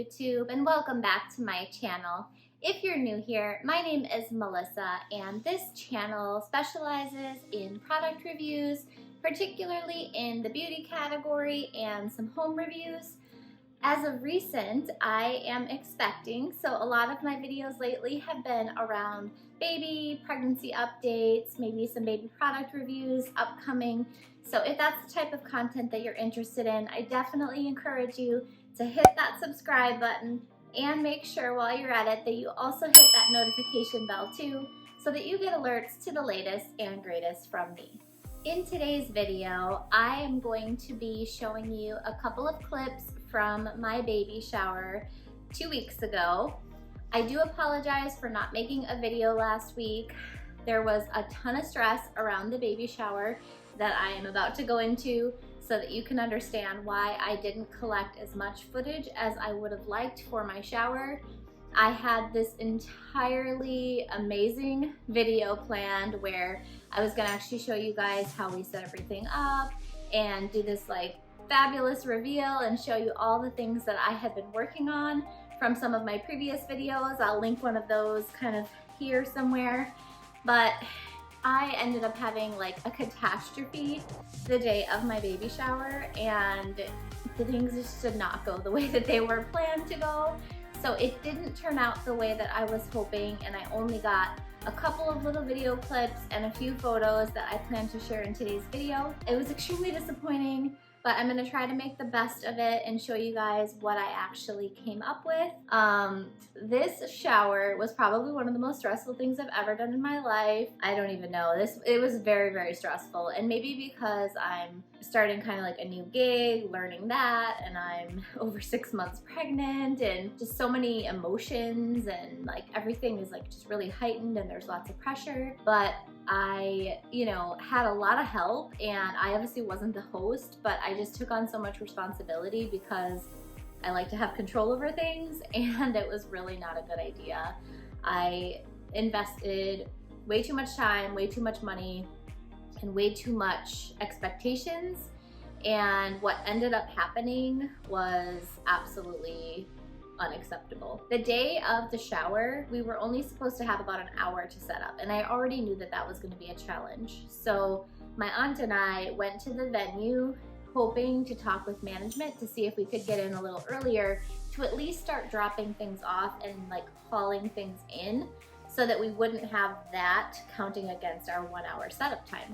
YouTube, and welcome back to my channel. If you're new here, my name is Melissa, and this channel specializes in product reviews, particularly in the beauty category and some home reviews. As of recent, I am expecting, so a lot of my videos lately have been around baby, pregnancy updates, maybe some baby product reviews upcoming. So if that's the type of content that you're interested in, I definitely encourage you to hit that subscribe button and make sure while you're at it that you also hit that notification bell too, so that you get alerts to the latest and greatest from me. In today's video, I am going to be showing you a couple of clips from my baby shower 2 weeks ago. I do apologize for not making a video last week. There was a ton of stress around the baby shower that I am about to go into so that you can understand why I didn't collect as much footage as I would have liked for my shower. I had this entirely amazing video planned where I was gonna actually show you guys how we set everything up and do this like fabulous reveal and show you all the things that I had been working on from some of my previous videos. I'll link one of those kind of here somewhere. But I ended up having like a catastrophe the day of my baby shower, and the things just did not go the way that they were planned to go. So it didn't turn out the way that I was hoping, and I only got a couple of little video clips and a few photos that I plan to share in today's video. It was extremely disappointing, but I'm gonna try to make the best of it and show you guys what I actually came up with. This shower was probably one of the most stressful things I've ever done in my life. I don't even know. It was very, very stressful, and maybe because I'm starting kind of like a new gig, learning that, and I'm over 6 months pregnant, and just so many emotions, and like everything is like just really heightened and there's lots of pressure. But I, had a lot of help, and I obviously wasn't the host, but I just took on so much responsibility because I like to have control over things, and it was really not a good idea. I invested way too much time, way too much money, and way too much expectations, and what ended up happening was absolutely unacceptable. The day of the shower, we were only supposed to have about an hour to set up, and I already knew that that was going to be a challenge. So my aunt and I went to the venue hoping to talk with management to see if we could get in a little earlier to at least start dropping things off and like hauling things in, so that we wouldn't have that counting against our 1 hour setup time.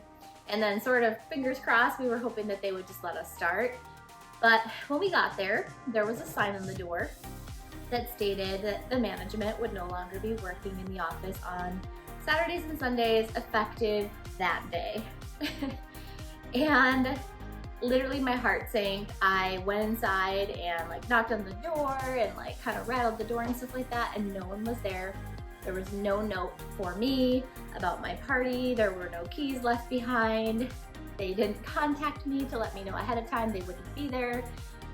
And then sort of fingers crossed, we were hoping that they would just let us start. But when we got there, there was a sign on the door that stated that the management would no longer be working in the office on Saturdays and Sundays effective that day. And literally my heart sank. I went inside and like knocked on the door and like kind of rattled the door and stuff like that, and no one was there. There was no note for me about my party. There were no keys left behind. They didn't contact me to let me know ahead of time they wouldn't be there.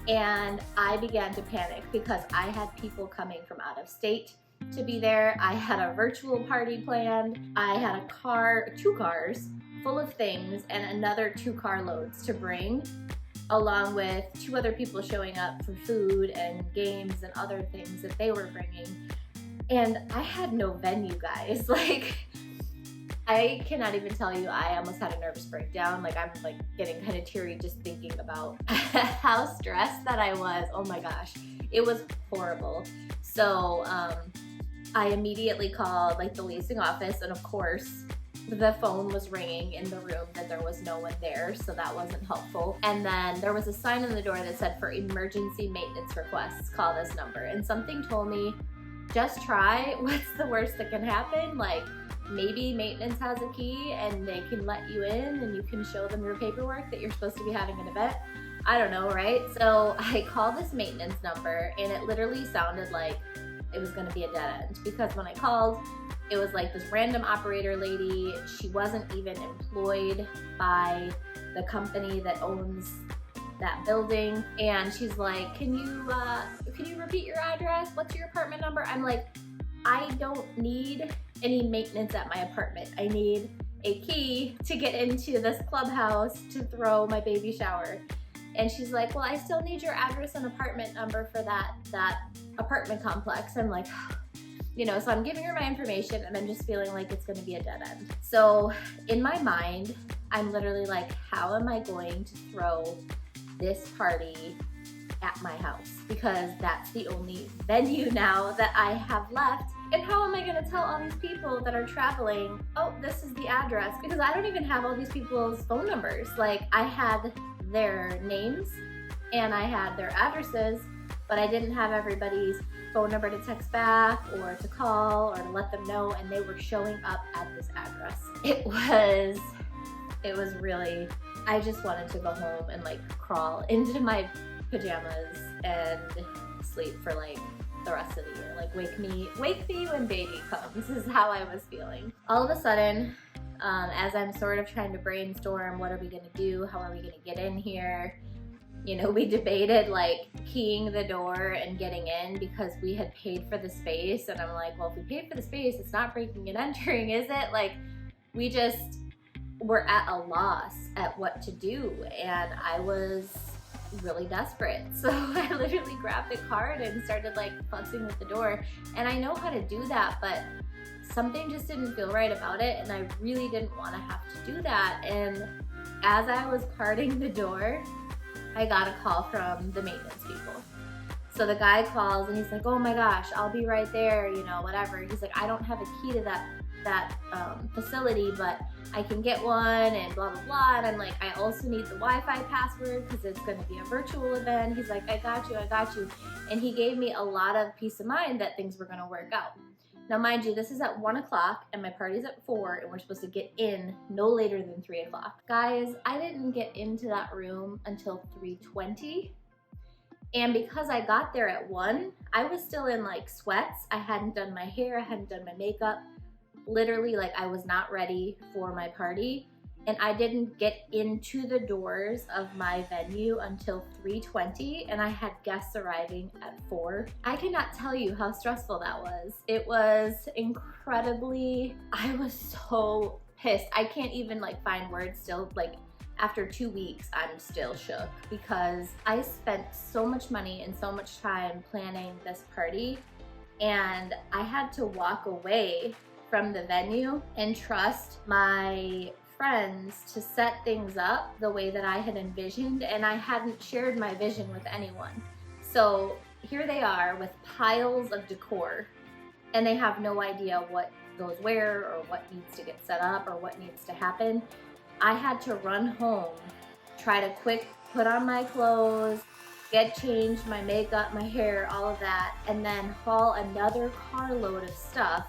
And I began to panic because I had people coming from out of state to be there. I had a virtual party planned. I had a car, 2 cars full of things, and another 2 car loads to bring, along with 2 other people showing up for food and games and other things that they were bringing. And I had no venue, guys. Like, I cannot even tell you, I almost had a nervous breakdown. Like, I'm like getting kind of teary just thinking about how stressed that I was. Oh my gosh, it was horrible. So I immediately called like the leasing office, and of course the phone was ringing in the room that there was no one there, so that wasn't helpful. And then there was a sign on the door that said, for emergency maintenance requests, call this number. And something told me, just try. What's the worst that can happen? Like, maybe maintenance has a key and they can let you in and you can show them your paperwork that you're supposed to be having an event. I don't know, right? So I called this maintenance number, and it literally sounded like it was gonna be a dead end, because when I called, it was like this random operator lady. She wasn't even employed by the company that owns that building, and she's like, can you repeat your address? What's your apartment number? I'm like, I don't need any maintenance at my apartment. I need a key to get into this clubhouse to throw my baby shower. And she's like, well, I still need your address and apartment number for that apartment complex. I'm like, you know, so I'm giving her my information and I'm just feeling like it's gonna be a dead end. So in my mind, I'm literally like, how am I going to throw this party at my house? Because that's the only venue now that I have left. And how am I gonna tell all these people that are traveling, oh, this is the address? Because I don't even have all these people's phone numbers. Like, I had their names and I had their addresses, but I didn't have everybody's phone number to text back or to call or to let them know, and they were showing up at this address. It was really, I just wanted to go home and like crawl into my pajamas and sleep for like the rest of the year. Like, wake me when baby comes is how I was feeling. All of a sudden, as I'm sort of trying to brainstorm, what are we gonna do? How are we gonna get in here? You know, we debated like keying the door and getting in because we had paid for the space. And I'm like, well, if we paid for the space, it's not breaking and entering, is it? Like, we just were at a loss at what to do. And I was really desperate. So I literally grabbed the card and started like fussing with the door. And I know how to do that, but something just didn't feel right about it. And I really didn't want to have to do that. And as I was carding the door, I got a call from the maintenance people. So the guy calls and he's like, oh my gosh, I'll be right there, you know, whatever. He's like, I don't have a key to that facility, but I can get one and blah, blah, blah. And I'm like, I also need the Wi-Fi password because it's going to be a virtual event. He's like, I got you. And he gave me a lot of peace of mind that things were going to work out. Now, mind you, this is at 1 o'clock and my party's at 4 and we're supposed to get in no later than 3 o'clock. Guys, I didn't get into that room until 3:20. And because I got there at 1, I was still in like sweats. I hadn't done my hair, I hadn't done my makeup. Literally, like, I was not ready for my party. And I didn't get into the doors of my venue until 3:20, and I had guests arriving at 4. I cannot tell you how stressful that was. It was incredibly, I was so pissed. I can't even like find words still. Like, after 2 weeks, I'm still shook because I spent so much money and so much time planning this party, and I had to walk away from the venue and trust my friends to set things up the way that I had envisioned, and I hadn't shared my vision with anyone. So here they are with piles of decor, and they have no idea what goes where or what needs to get set up or what needs to happen. I had to run home, try to quick put on my clothes, get changed, my makeup, my hair, all of that, and then haul another carload of stuff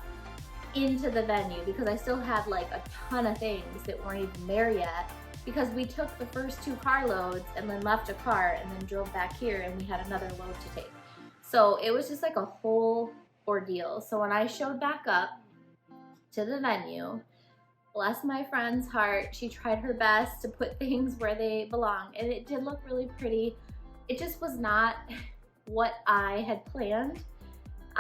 into the venue because I still had like a ton of things that weren't even there yet, because we took the first 2 carloads and then left a car and then drove back here and we had another load to take. So it was just like a whole ordeal. So when I showed back up to the venue, bless my friend's heart, she tried her best to put things where they belong, and it did look really pretty. It just was not what I had planned.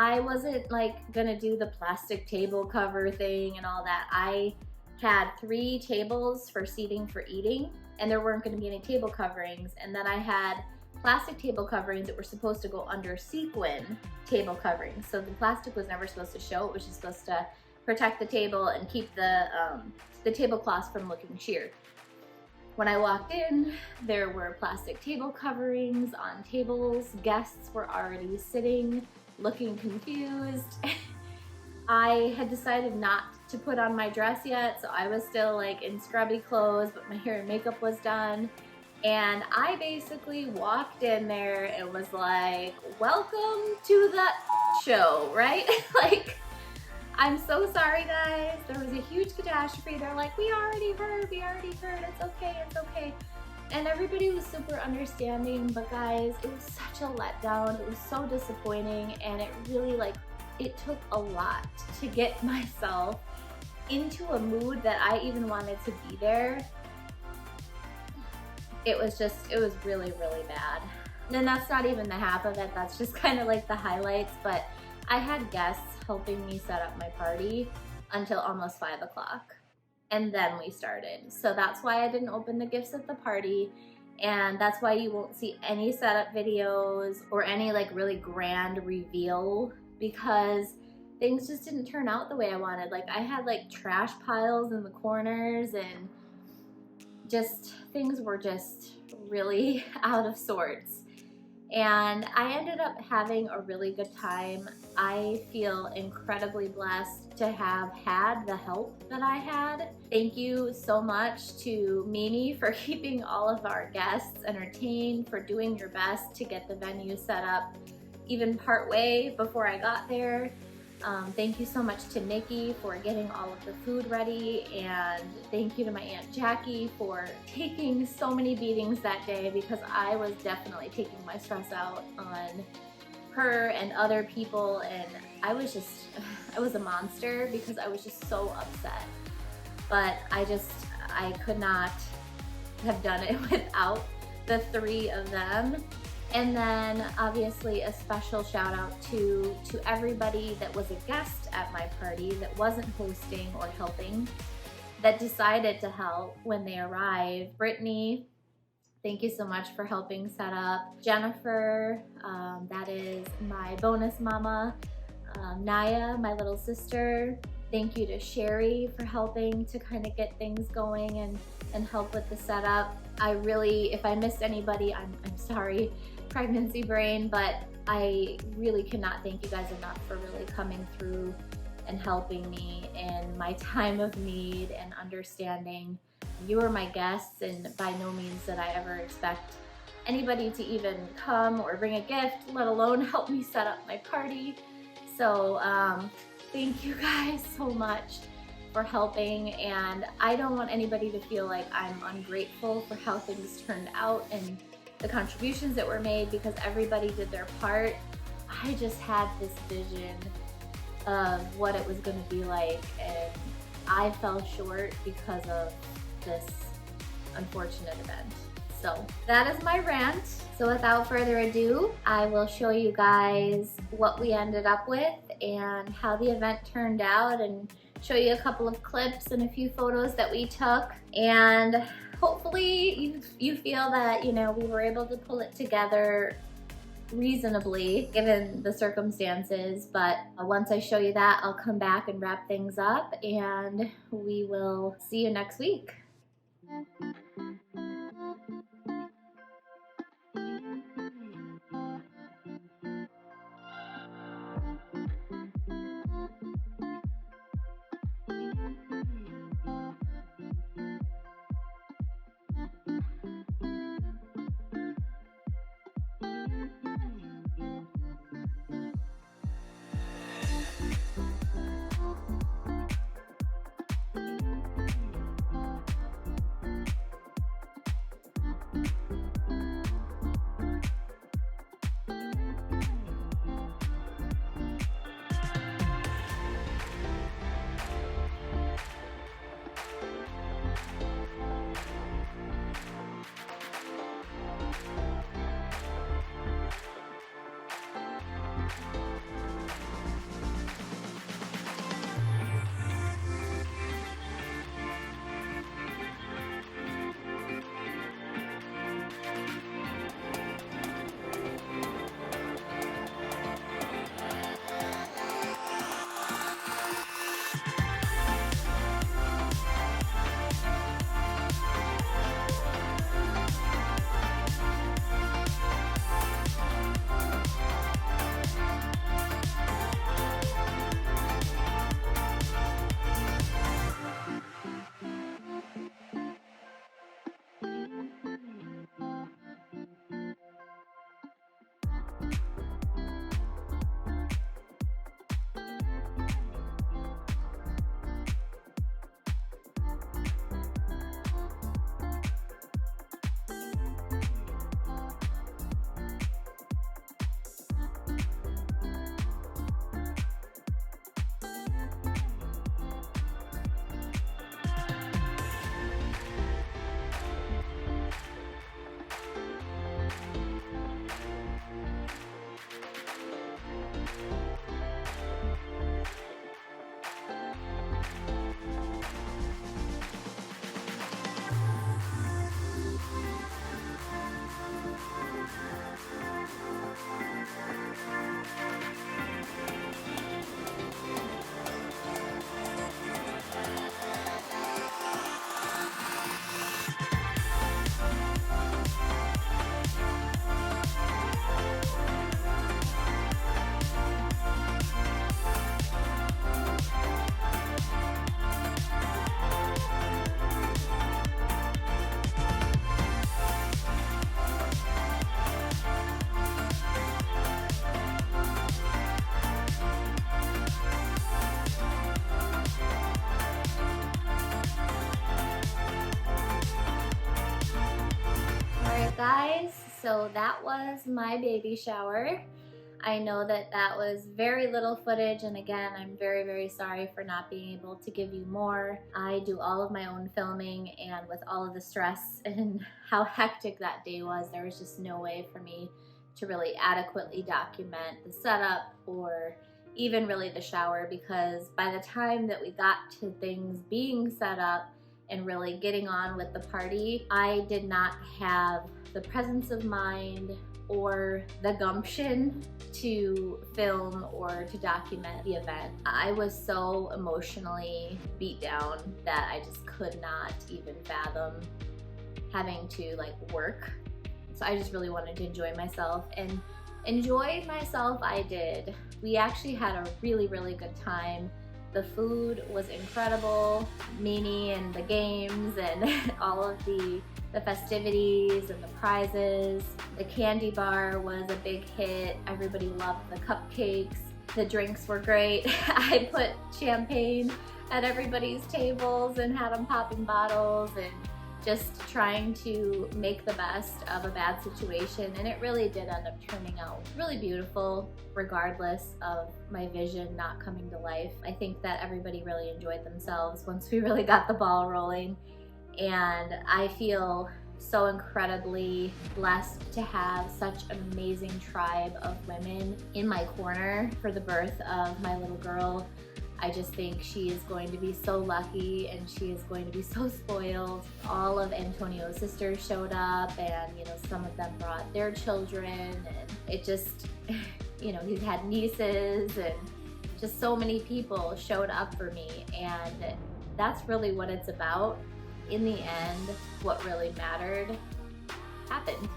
I wasn't like gonna do the plastic table cover thing and all that. I had 3 tables for seating for eating, and there weren't gonna be any table coverings. And then I had plastic table coverings that were supposed to go under sequin table coverings. So the plastic was never supposed to show. It was just supposed to protect the table and keep the tablecloths from looking sheer. When I walked in, there were plastic table coverings on tables. Guests were already sitting, looking confused. I had decided not to put on my dress yet, so I was still like in scrubby clothes, but my hair and makeup was done. And I basically walked in there and was like, welcome to the show, right? Like, I'm so sorry, guys. There was a huge catastrophe. They're like, we already heard, it's okay. And everybody was super understanding, but guys, it was such a letdown. It was so disappointing, and it really, like, it took a lot to get myself into a mood that I even wanted to be there. It was really, really bad. And that's not even the half of it. That's just kind of like the highlights, but I had guests helping me set up my party until almost 5 o'clock. And then we started. So that's why I didn't open the gifts at the party. And that's why you won't see any setup videos or any like really grand reveal, because things just didn't turn out the way I wanted. Like I had like trash piles in the corners and just things were just really out of sorts. And I ended up having a really good time. I feel incredibly blessed to have had the help that I had. Thank you so much to Mimi for keeping all of our guests entertained, for doing your best to get the venue set up even part way before I got there. Thank you so much to Nikki for getting all of the food ready, and thank you to my Aunt Jackie for taking so many beatings that day, because I was definitely taking my stress out on her and other people, and I was a monster because I was just so upset. But I could not have done it without the three of them. And then obviously a special shout out to everybody that was a guest at my party that wasn't hosting or helping, that decided to help when they arrived. Brittany, thank you so much for helping set up. Jennifer, that is my bonus mama. Naya, my little sister. Thank you to Sherry for helping to kind of get things going and help with the setup. If I missed anybody, I'm sorry, pregnancy brain, but I really cannot thank you guys enough for really coming through and helping me in my time of need and understanding. You are my guests, and by no means did I ever expect anybody to even come or bring a gift, let alone help me set up my party. So thank you guys so much for helping, and I don't want anybody to feel like I'm ungrateful for how things turned out and the contributions that were made, because everybody did their part. I just had this vision of what it was going to be like, and I fell short because of this unfortunate event. So that is my rant. So without further ado, I will show you guys what we ended up with and how the event turned out, and show you a couple of clips and a few photos that we took. And hopefully you feel that, you know, we were able to pull it together reasonably given the circumstances. But once I show you that, I'll come back and wrap things up, and we will see you next week. So that was my baby shower. I know that that was very little footage, and again, I'm very, very sorry for not being able to give you more. I do all of my own filming, and with all of the stress and how hectic that day was, there was just no way for me to really adequately document the setup or even really the shower, because by the time that we got to things being set up and really getting on with the party, I did not have the presence of mind or the gumption to film or to document the event. I was so emotionally beat down that I just could not even fathom having to work. So I just really wanted to enjoy myself, and enjoy myself I did. We actually had a really, really good time. The food was incredible. Mimi and the games and all of the festivities and the prizes. The candy bar was a big hit. Everybody loved the cupcakes. The drinks were great. I put champagne at everybody's tables and had them popping bottles and just trying to make the best of a bad situation, and it really did end up turning out really beautiful regardless of my vision not coming to life. I think that everybody really enjoyed themselves once we really got the ball rolling, and I feel so incredibly blessed to have such an amazing tribe of women in my corner for the birth of my little girl. I just think she is going to be so lucky, and she is going to be so spoiled. All of Antonio's sisters showed up, and some of them brought their children, and it just, he's had nieces, and just so many people showed up for me, and that's really what it's about. In the end, what really mattered happened.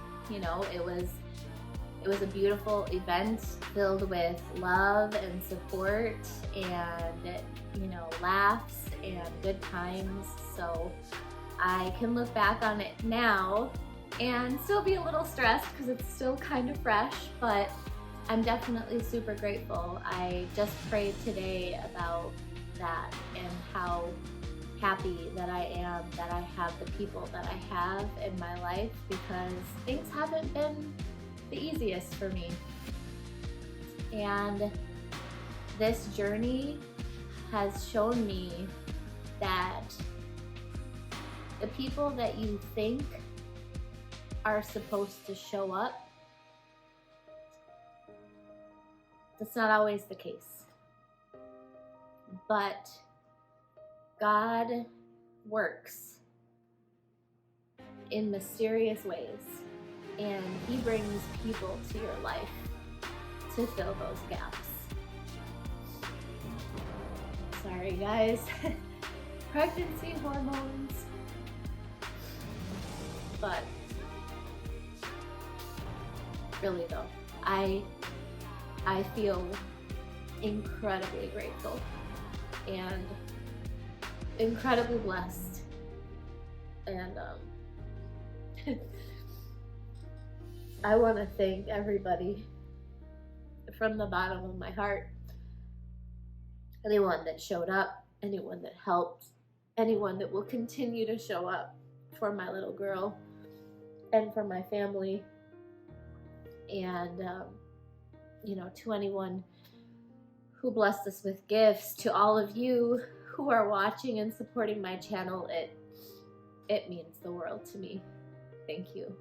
It was a beautiful event filled with love and support and, laughs and good times. So I can look back on it now and still be a little stressed because it's still kind of fresh, but I'm definitely super grateful. I just prayed today about that and how happy that I am that I have the people that I have in my life, because things haven't been the easiest for me. And this journey has shown me that the people that you think are supposed to show up, that's not always the case. But God works in mysterious ways, and He brings people to your life to fill those gaps. Sorry guys, pregnancy hormones, but really though, I feel incredibly grateful and incredibly blessed, and I want to thank everybody from the bottom of my heart. Anyone that showed up, anyone that helped, anyone that will continue to show up for my little girl and for my family, and to anyone who blessed us with gifts, to all of you who are watching and supporting my channel, it means the world to me. Thank you.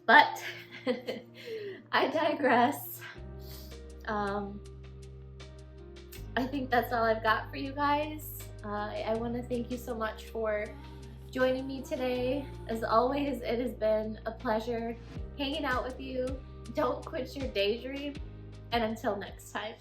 But I digress. I think that's all I've got for you guys. I want to thank you so much for joining me today. As always, it has been a pleasure hanging out with you. Don't quit your daydream, and until next time.